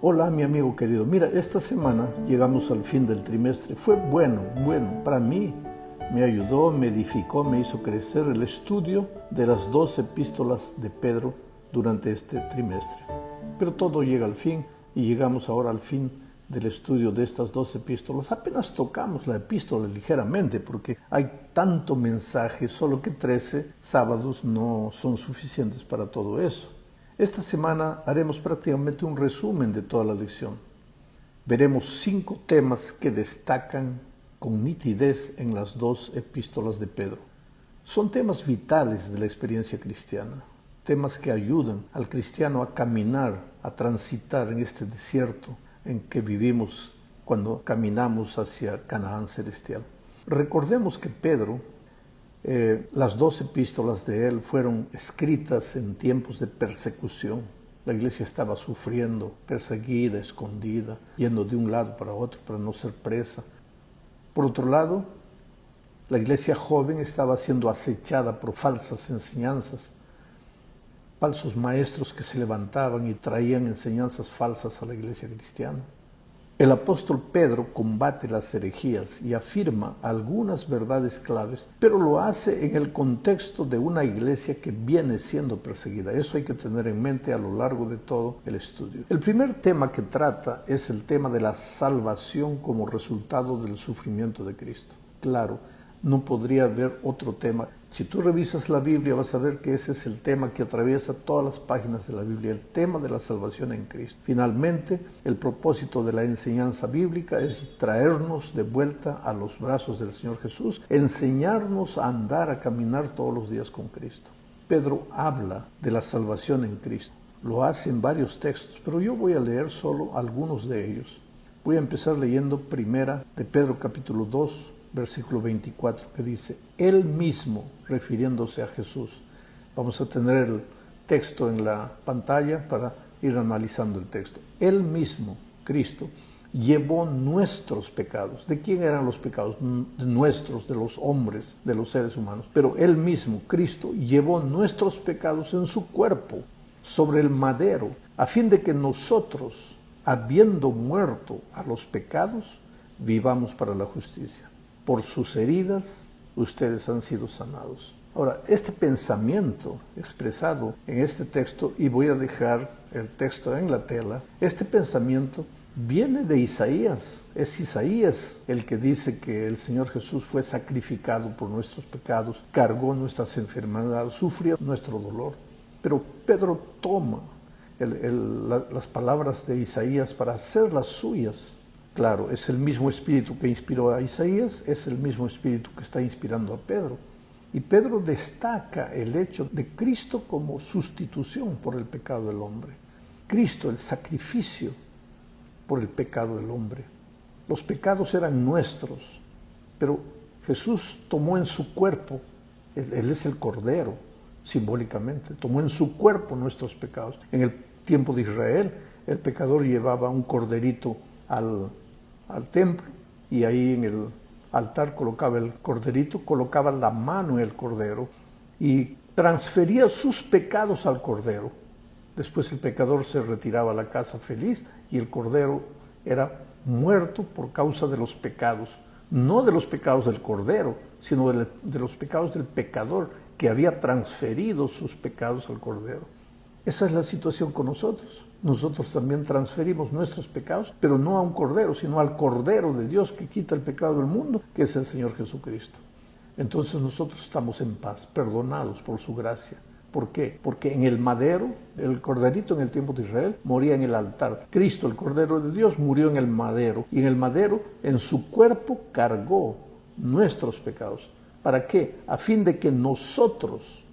Hola, mi amigo querido. Mira, esta semana llegamos al fin del trimestre. Fue bueno. Para mí me ayudó, me edificó, me hizo crecer el estudio de las 2 epístolas de Pedro durante este trimestre. Pero todo llega al fin y llegamos ahora al fin del estudio de estas 2 epístolas. Apenas tocamos la epístola ligeramente porque hay tanto mensaje, solo que 13 sábados no son suficientes para todo eso. Esta semana haremos prácticamente un resumen de toda la lección. Veremos 5 temas que destacan con nitidez en las 2 epístolas de Pedro. Son temas vitales de la experiencia cristiana, temas que ayudan al cristiano a caminar, a transitar en este desierto en que vivimos cuando caminamos hacia Canaán celestial. Recordemos que Pedro, las 2 epístolas de él fueron escritas en tiempos de persecución. La iglesia estaba sufriendo, perseguida, escondida, yendo de un lado para otro para no ser presa. Por otro lado, la iglesia joven estaba siendo acechada por falsas enseñanzas, falsos maestros que se levantaban y traían enseñanzas falsas a la iglesia cristiana. El apóstol Pedro combate las herejías y afirma algunas verdades claves, pero lo hace en el contexto de una iglesia que viene siendo perseguida. Eso hay que tener en mente a lo largo de todo el estudio. El primer tema que trata es el tema de la salvación como resultado del sufrimiento de Cristo. Claro, no podría haber otro tema. Si tú revisas la Biblia vas a ver que ese es el tema que atraviesa todas las páginas de la Biblia, el tema de la salvación en Cristo. Finalmente, el propósito de la enseñanza bíblica es traernos de vuelta a los brazos del Señor Jesús, enseñarnos a andar, a caminar todos los días con Cristo. Pedro habla de la salvación en Cristo. Lo hace en varios textos, pero yo voy a leer solo algunos de ellos. Voy a empezar leyendo primera de Pedro capítulo 2, versículo 24, que dice, Él mismo, refiriéndose a Jesús. Vamos a tener el texto en la pantalla para ir analizando el texto. Él mismo, Cristo, llevó nuestros pecados. ¿De quién eran los pecados? De nuestros, de los hombres, de los seres humanos. Pero Él mismo, Cristo, llevó nuestros pecados en su cuerpo, sobre el madero, a fin de que nosotros, habiendo muerto a los pecados, vivamos para la justicia. Por sus heridas, ustedes han sido sanados. Ahora, este pensamiento expresado en este texto, y voy a dejar el texto en la tela, este pensamiento viene de Isaías. Es Isaías el que dice que el Señor Jesús fue sacrificado por nuestros pecados, cargó nuestras enfermedades, sufrió nuestro dolor. Pero Pedro toma las palabras de Isaías para hacerlas suyas. Claro, es el mismo espíritu que inspiró a Isaías, es el mismo espíritu que está inspirando a Pedro. Y Pedro destaca el hecho de Cristo como sustitución por el pecado del hombre. Cristo, el sacrificio por el pecado del hombre. Los pecados eran nuestros, pero Jesús tomó en su cuerpo, Él es el Cordero, simbólicamente, tomó en su cuerpo nuestros pecados. En el tiempo de Israel, el pecador llevaba un corderito al templo y ahí en el altar colocaba el corderito, colocaba la mano en el cordero y transfería sus pecados al cordero. Después el pecador se retiraba a la casa feliz y el cordero era muerto por causa de los pecados, no de los pecados del cordero, sino de los pecados del pecador que había transferido sus pecados al cordero. Esa es la situación con nosotros. Nosotros también transferimos nuestros pecados, pero no a un cordero, sino al Cordero de Dios que quita el pecado del mundo, que es el Señor Jesucristo. Entonces nosotros estamos en paz, perdonados por su gracia. ¿Por qué? Porque en el madero, el corderito en el tiempo de Israel, moría en el altar. Cristo, el Cordero de Dios, murió en el madero. Y en el madero, en su cuerpo, cargó nuestros pecados. ¿Para qué? A fin de que nosotros,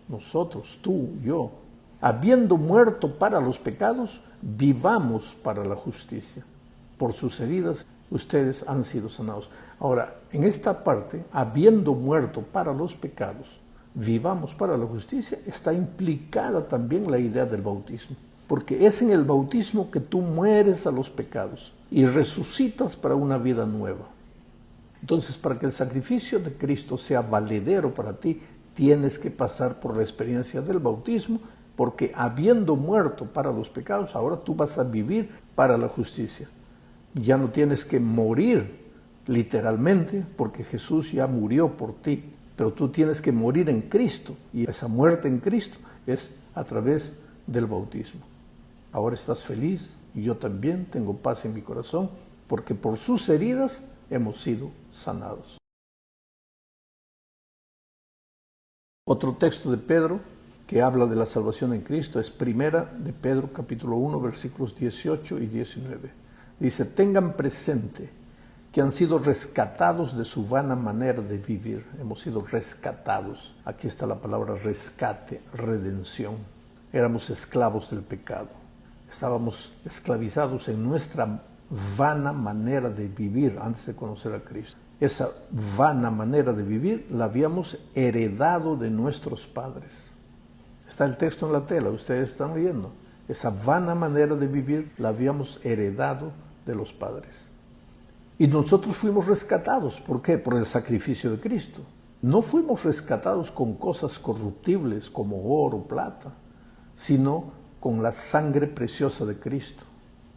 tú, yo, habiendo muerto para los pecados, vivamos para la justicia. Por sus heridas, ustedes han sido sanados. Ahora, en esta parte, habiendo muerto para los pecados, vivamos para la justicia, está implicada también la idea del bautismo. Porque es en el bautismo que tú mueres a los pecados y resucitas para una vida nueva. Entonces, para que el sacrificio de Cristo sea valedero para ti, tienes que pasar por la experiencia del bautismo porque habiendo muerto para los pecados, ahora tú vas a vivir para la justicia. Ya no tienes que morir literalmente, porque Jesús ya murió por ti, pero tú tienes que morir en Cristo, y esa muerte en Cristo es a través del bautismo. Ahora estás feliz, y yo también tengo paz en mi corazón, porque por sus heridas hemos sido sanados. Otro texto de Pedro que habla de la salvación en Cristo es Primera de Pedro capítulo 1 versículos 18 y 19. Dice: tengan presente que han sido rescatados de su vana manera de vivir. Hemos sido rescatados. Aquí está la palabra rescate, redención. Éramos esclavos del pecado. Estábamos esclavizados en nuestra vana manera de vivir antes de conocer a Cristo. Esa vana manera de vivir la habíamos heredado de nuestros padres. Está el texto en la tela, ustedes están leyendo. Esa vana manera de vivir la habíamos heredado de los padres. Y nosotros fuimos rescatados. ¿Por qué? Por el sacrificio de Cristo. No fuimos rescatados con cosas corruptibles como oro, plata, sino con la sangre preciosa de Cristo,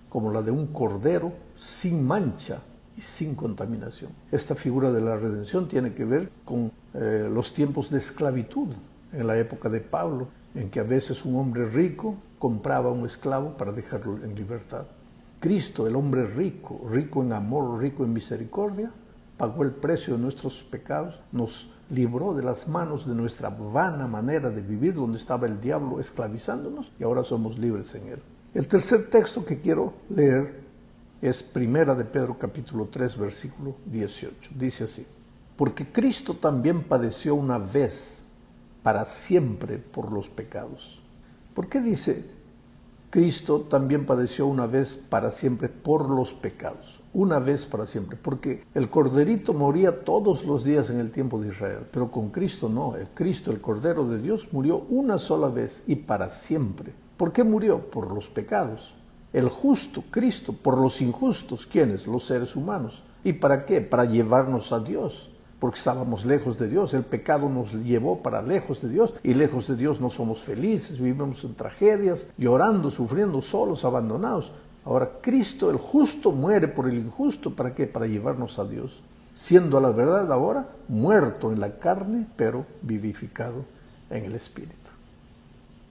como la de un cordero sin mancha y sin contaminación. Esta figura de la redención tiene que ver con los tiempos de esclavitud, en la época de Pablo, en que a veces un hombre rico compraba a un esclavo para dejarlo en libertad. Cristo, el hombre rico, rico en amor, rico en misericordia, pagó el precio de nuestros pecados, nos libró de las manos de nuestra vana manera de vivir, donde estaba el diablo esclavizándonos, y ahora somos libres en él. El tercer texto que quiero leer es Primera de Pedro capítulo 3 versículo 18. Dice así: porque Cristo también padeció una vez para siempre por los pecados. ¿Por qué dice Cristo también padeció una vez para siempre por los pecados? Una vez para siempre, porque el corderito moría todos los días en el tiempo de Israel, pero con Cristo no. El Cristo, el Cordero de Dios, murió una sola vez y para siempre. ¿Por qué murió? Por los pecados. El justo, Cristo, por los injustos. ¿Quiénes? Los seres humanos. ¿Y para qué? Para llevarnos a Dios, porque estábamos lejos de Dios. El pecado nos llevó para lejos de Dios, y lejos de Dios no somos felices, vivimos en tragedias, llorando, sufriendo, solos, abandonados. Ahora Cristo, el justo, muere por el injusto. ¿Para qué? Para llevarnos a Dios, siendo a la verdad ahora muerto en la carne, pero vivificado en el Espíritu.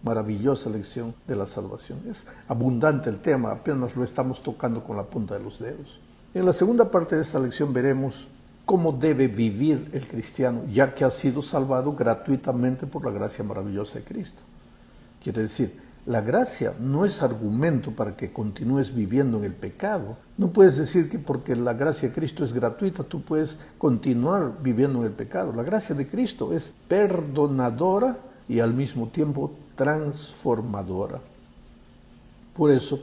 Maravillosa lección de la salvación. Es abundante el tema, apenas lo estamos tocando con la punta de los dedos. En la segunda parte de esta lección veremos cómo debe vivir el cristiano, ya que ha sido salvado gratuitamente por la gracia maravillosa de Cristo. Quiere decir, la gracia no es argumento para que continúes viviendo en el pecado. No puedes decir que porque la gracia de Cristo es gratuita, tú puedes continuar viviendo en el pecado. La gracia de Cristo es perdonadora y al mismo tiempo transformadora. Por eso,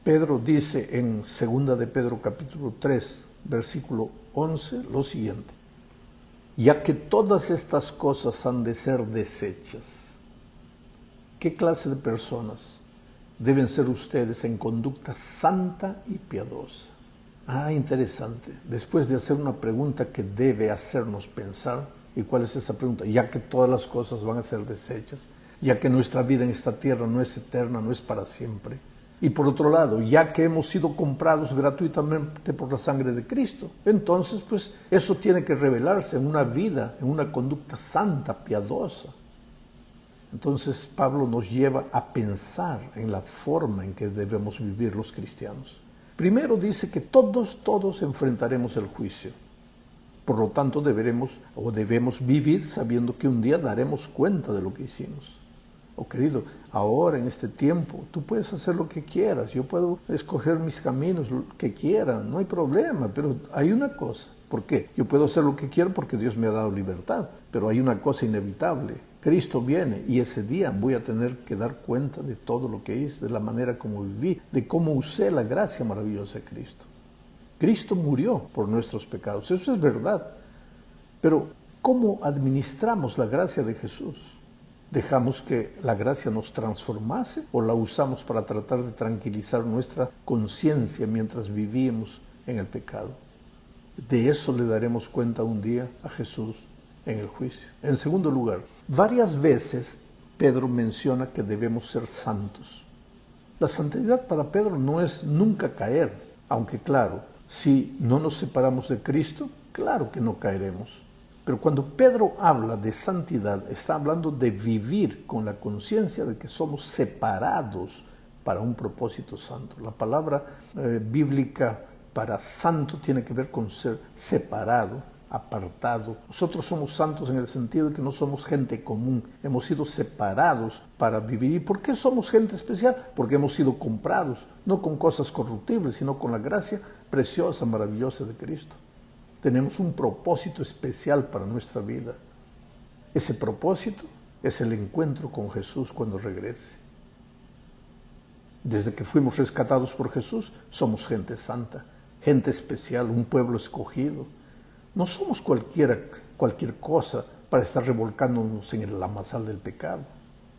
Pedro dice en 2 de Pedro capítulo 3, versículo 11, lo siguiente: ya que todas estas cosas han de ser deshechas. ¿Qué clase de personas deben ser ustedes en conducta santa y piadosa? Interesante. Después de hacer una pregunta que debe hacernos pensar, ¿y cuál es esa pregunta? Ya que todas las cosas van a ser deshechas, ya que nuestra vida en esta tierra no es eterna, no es para siempre. Y por otro lado, ya que hemos sido comprados gratuitamente por la sangre de Cristo, entonces pues eso tiene que revelarse en una vida, en una conducta santa, piadosa. Entonces Pablo nos lleva a pensar en la forma en que debemos vivir los cristianos. Primero dice que todos enfrentaremos el juicio. Por lo tanto debemos vivir sabiendo que un día daremos cuenta de lo que hicimos. Querido, ahora en este tiempo tú puedes hacer lo que quieras, yo puedo escoger mis caminos, lo que quiera, no hay problema, pero hay una cosa. ¿Por qué? Yo puedo hacer lo que quiero porque Dios me ha dado libertad, pero hay una cosa inevitable. Cristo viene y ese día voy a tener que dar cuenta de todo lo que hice, de la manera como viví, de cómo usé la gracia maravillosa de Cristo. Cristo murió por nuestros pecados, eso es verdad. Pero ¿cómo administramos la gracia de Jesús? ¿Dejamos que la gracia nos transformase o la usamos para tratar de tranquilizar nuestra conciencia mientras vivíamos en el pecado? De eso le daremos cuenta un día a Jesús en el juicio. En segundo lugar, varias veces Pedro menciona que debemos ser santos. La santidad para Pedro no es nunca caer, aunque claro, si no nos separamos de Cristo, claro que no caeremos. Pero cuando Pedro habla de santidad, está hablando de vivir con la conciencia de que somos separados para un propósito santo. La palabra bíblica para santo tiene que ver con ser separado, apartado. Nosotros somos santos en el sentido de que no somos gente común, hemos sido separados para vivir. ¿Y por qué somos gente especial? Porque hemos sido comprados, no con cosas corruptibles, sino con la gracia preciosa, maravillosa de Cristo. Tenemos un propósito especial para nuestra vida. Ese propósito es el encuentro con Jesús cuando regrese. Desde que fuimos rescatados por Jesús, somos gente santa, gente especial, un pueblo escogido. No somos cualquier cosa para estar revolcándonos en el lamazal del pecado.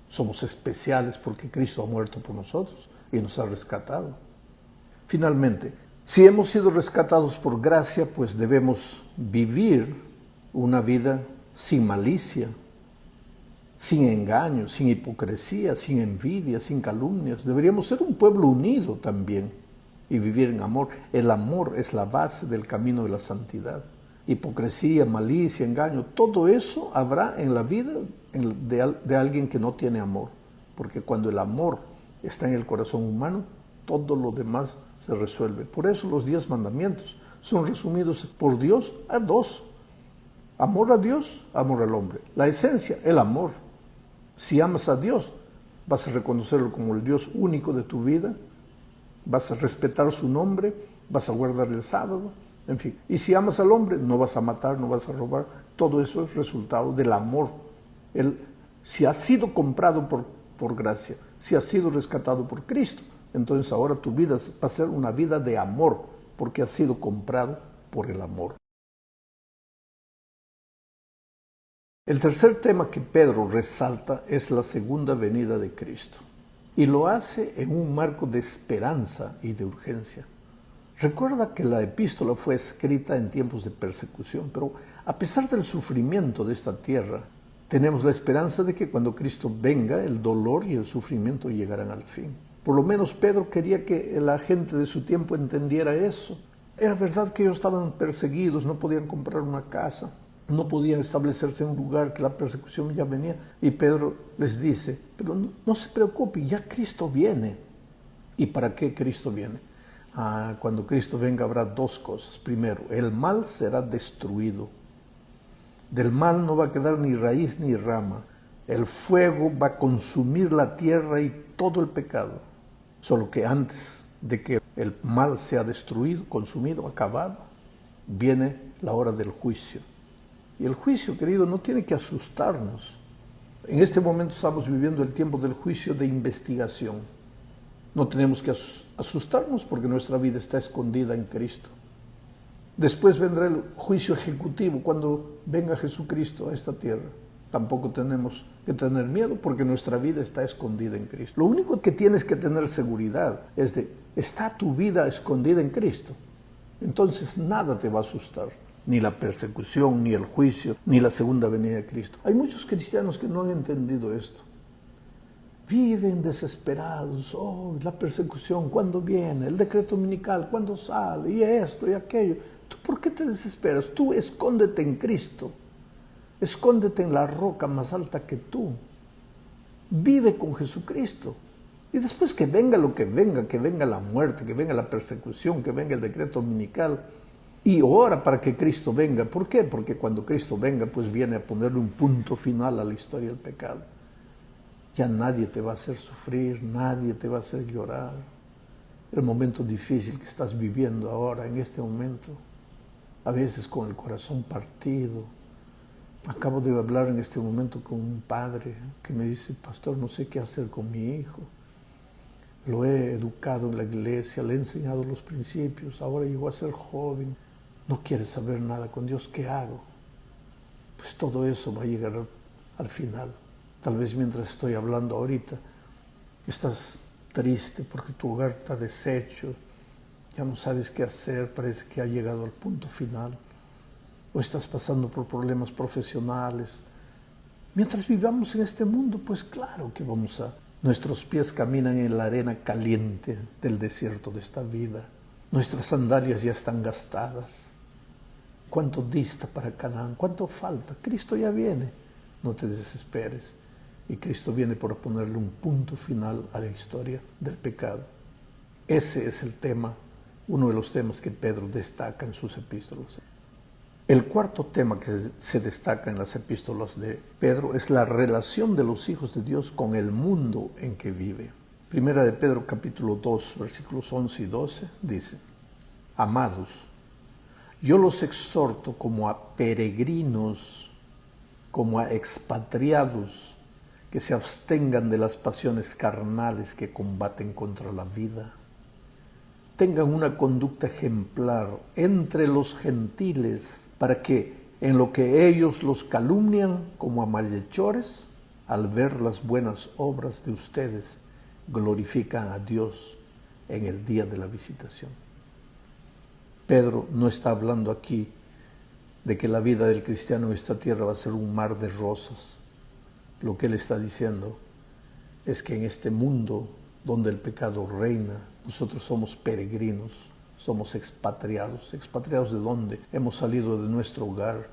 Somos especiales porque Cristo ha muerto por nosotros y nos ha rescatado. Finalmente, si hemos sido rescatados por gracia, pues debemos vivir una vida sin malicia, sin engaño, sin hipocresía, sin envidia, sin calumnias. Deberíamos ser un pueblo unido también y vivir en amor. El amor es la base del camino de la santidad. Hipocresía, malicia, engaño, todo eso habrá en la vida de alguien que no tiene amor. Porque cuando el amor está en el corazón humano, todo lo demás se resuelve. Por eso los 10 mandamientos son resumidos por Dios a 2. Amor a Dios, amor al hombre. La esencia, el amor. Si amas a Dios, vas a reconocerlo como el Dios único de tu vida, vas a respetar su nombre, vas a guardar el sábado, en fin. Y si amas al hombre, no vas a matar, no vas a robar. Todo eso es resultado del amor. Si has sido comprado por gracia, si has sido rescatado por Cristo, entonces ahora tu vida va a ser una vida de amor, porque has sido comprado por el amor. El tercer tema que Pedro resalta es la segunda venida de Cristo, y lo hace en un marco de esperanza y de urgencia. Recuerda que la epístola fue escrita en tiempos de persecución, pero a pesar del sufrimiento de esta tierra, tenemos la esperanza de que cuando Cristo venga, el dolor y el sufrimiento llegarán al fin. Por lo menos Pedro quería que la gente de su tiempo entendiera eso. Era verdad que ellos estaban perseguidos, no podían comprar una casa, no podían establecerse en un lugar, que la persecución ya venía. Y Pedro les dice, pero no se preocupe, ya Cristo viene. ¿Y para qué Cristo viene? Cuando Cristo venga habrá 2 cosas. Primero, el mal será destruido. Del mal no va a quedar ni raíz ni rama. El fuego va a consumir la tierra y todo el pecado. Solo que antes de que el mal sea destruido, consumido, acabado, viene la hora del juicio. Y el juicio, querido, no tiene que asustarnos. En este momento estamos viviendo el tiempo del juicio de investigación. No tenemos que asustarnos porque nuestra vida está escondida en Cristo. Después vendrá el juicio ejecutivo cuando venga Jesucristo a esta tierra. Tampoco tenemos que tener miedo porque nuestra vida está escondida en Cristo. Lo único que tienes que tener seguridad es de, ¿está tu vida escondida en Cristo? Entonces nada te va a asustar. Ni la persecución, ni el juicio, ni la segunda venida de Cristo. Hay muchos cristianos que no han entendido esto. Viven desesperados, la persecución, ¿cuándo viene? El decreto dominical, ¿cuándo sale? Y esto y aquello. ¿Tú por qué te desesperas? Tú escóndete en Cristo. Escóndete en la roca más alta que tú. Vive con Jesucristo. Y después que venga lo que venga la muerte, que venga la persecución, que venga el decreto dominical. Y ora para que Cristo venga. ¿Por qué? Porque cuando Cristo venga, pues viene a ponerle un punto final a la historia del pecado. Ya nadie te va a hacer sufrir, nadie te va a hacer llorar. El momento difícil que estás viviendo ahora, en este momento, a veces con el corazón partido. Acabo de hablar en este momento con un padre que me dice, pastor, no sé qué hacer con mi hijo. Lo he educado en la iglesia, le he enseñado los principios, ahora llegó a ser joven, no quiere saber nada con Dios, ¿qué hago? Pues todo eso va a llegar al final. Tal vez mientras estoy hablando ahorita, estás triste porque tu hogar está deshecho, ya no sabes qué hacer, parece que ha llegado al punto final. O estás pasando por problemas profesionales, Mientras vivamos en este mundo, pues claro que nuestros pies caminan en la arena caliente del desierto de esta vida. Nuestras sandalias ya están gastadas. ¿Cuánto dista para Canaán? ¿Cuánto falta? Cristo ya viene. No te desesperes. Y Cristo viene para ponerle un punto final a la historia del pecado. Ese es el tema, uno de los temas que Pedro destaca en sus epístolas. El cuarto tema que se destaca en las epístolas de Pedro es la relación de los hijos de Dios con el mundo en que vive. Primera de Pedro capítulo 2, versículos 11 y 12 dice: Amados, yo los exhorto como a peregrinos, como a expatriados, que se abstengan de las pasiones carnales que combaten contra la vida. Tengan una conducta ejemplar entre los gentiles, para que en lo que ellos los calumnian como a malhechores, al ver las buenas obras de ustedes, glorifican a Dios en el día de la visitación. Pedro no está hablando aquí de que la vida del cristiano en esta tierra va a ser un mar de rosas. Lo que él está diciendo es que en este mundo donde el pecado reina, nosotros somos peregrinos, somos expatriados. ¿Expatriados de dónde? Hemos salido de nuestro hogar.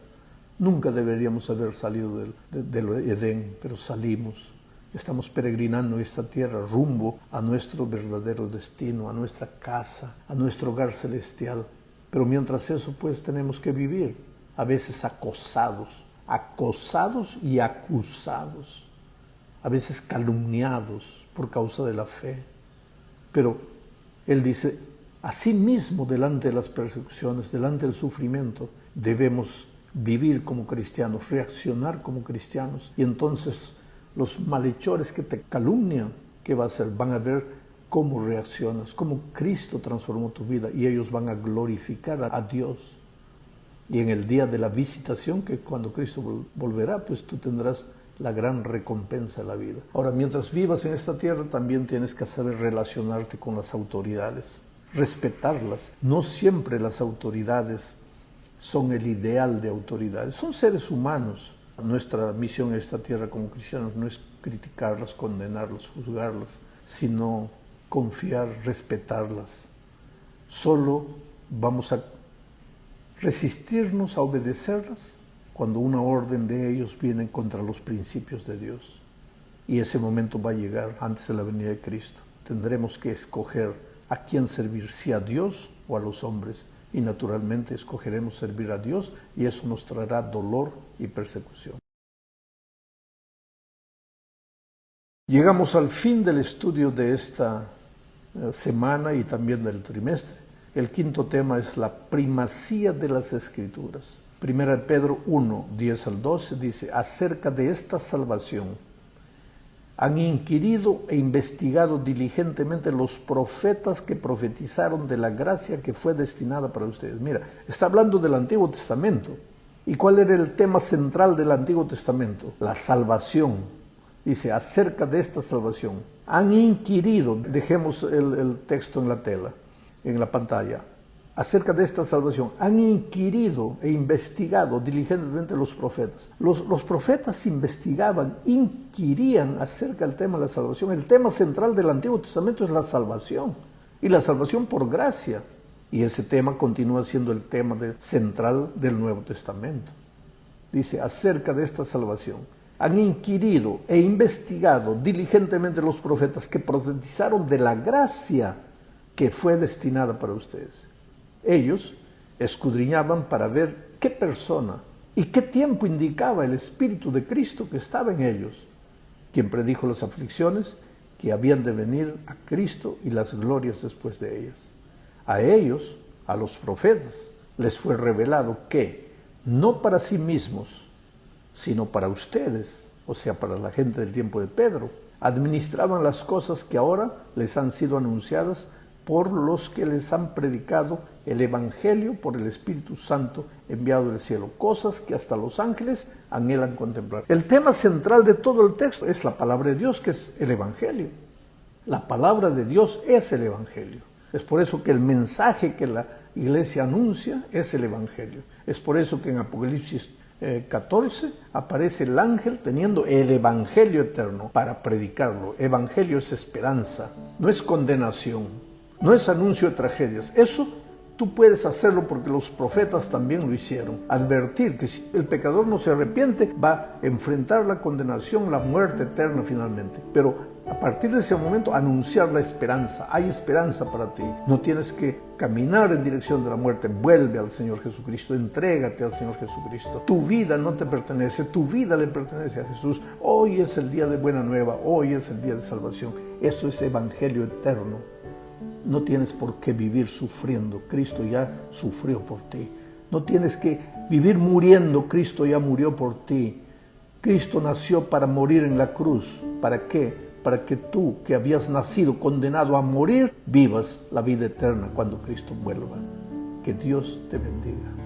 Nunca deberíamos haber salido del Edén, pero salimos. Estamos peregrinando esta tierra rumbo a nuestro verdadero destino, a nuestra casa, a nuestro hogar celestial. Pero mientras eso, pues tenemos que vivir, a veces acosados y acusados, a veces calumniados por causa de la fe. Pero él dice, asimismo, delante de las persecuciones, delante del sufrimiento, debemos vivir como cristianos, reaccionar como cristianos. Y entonces los malhechores que te calumnian, ¿qué va a hacer? Van a ver cómo reaccionas, cómo Cristo transformó tu vida, y ellos van a glorificar a Dios. Y en el día de la visitación, que cuando Cristo volverá, pues tú tendrás la gran recompensa de la vida. Ahora, mientras vivas en esta tierra, también tienes que saber relacionarte con las autoridades, respetarlas. No siempre las autoridades son el ideal de autoridades, son seres humanos. Nuestra misión en esta tierra como cristianos no es criticarlas, condenarlas, juzgarlas, sino confiar, respetarlas. Solo vamos a resistirnos a obedecerlas cuando una orden de ellos viene contra los principios de Dios. Y ese momento va a llegar antes de la venida de Cristo. Tendremos que escoger a quién servir, si a Dios o a los hombres. Y naturalmente escogeremos servir a Dios, y eso nos traerá dolor y persecución. Llegamos al fin del estudio de esta semana y también del trimestre. El quinto tema es la primacía de las Escrituras. Primera de Pedro 1, 10 al 12 dice: acerca de esta salvación han inquirido e investigado diligentemente los profetas que profetizaron de la gracia que fue destinada para ustedes. Mira, está hablando del Antiguo Testamento. ¿Y cuál era el tema central del Antiguo Testamento? La salvación. Dice, acerca de esta salvación han inquirido, dejemos el texto en la tela, en la pantalla. Acerca de esta salvación han inquirido e investigado diligentemente los profetas. Los profetas investigaban, inquirían acerca del tema de la salvación. El tema central del Antiguo Testamento es la salvación, y la salvación por gracia. Y ese tema continúa siendo el tema central del Nuevo Testamento. Dice, acerca de esta salvación han inquirido e investigado diligentemente los profetas que profetizaron de la gracia que fue destinada para ustedes. Ellos escudriñaban para ver qué persona y qué tiempo indicaba el Espíritu de Cristo que estaba en ellos, quien predijo las aflicciones que habían de venir a Cristo y las glorias después de ellas. A ellos, a los profetas, les fue revelado que, no para sí mismos, sino para ustedes, o sea, para la gente del tiempo de Pedro, administraban las cosas que ahora les han sido anunciadas por los que les han predicado el Evangelio por el Espíritu Santo enviado del cielo, cosas que hasta los ángeles anhelan contemplar. El tema central de todo el texto es la palabra de Dios, que es el Evangelio. La palabra de Dios es el Evangelio. Es por eso que el mensaje que la iglesia anuncia es el Evangelio. Es por eso que en Apocalipsis 14 aparece el ángel teniendo el evangelio eterno para predicarlo. Evangelio es esperanza, no es condenación, no es anuncio de tragedias. Eso tú puedes hacerlo porque los profetas también lo hicieron. Advertir que si el pecador no se arrepiente, va a enfrentar la condenación, la muerte eterna finalmente. Pero a partir de ese momento, anunciar la esperanza. Hay esperanza para ti. No tienes que caminar en dirección de la muerte. Vuelve al Señor Jesucristo. Entrégate al Señor Jesucristo. Tu vida no te pertenece. Tu vida le pertenece a Jesús. Hoy es el día de buena nueva. Hoy es el día de salvación. Eso es evangelio eterno. No tienes por qué vivir sufriendo. Cristo ya sufrió por ti. No tienes que vivir muriendo. Cristo ya murió por ti. Cristo nació para morir en la cruz. ¿Para qué? Para que tú, que habías nacido condenado a morir, vivas la vida eterna cuando Cristo vuelva. Que Dios te bendiga.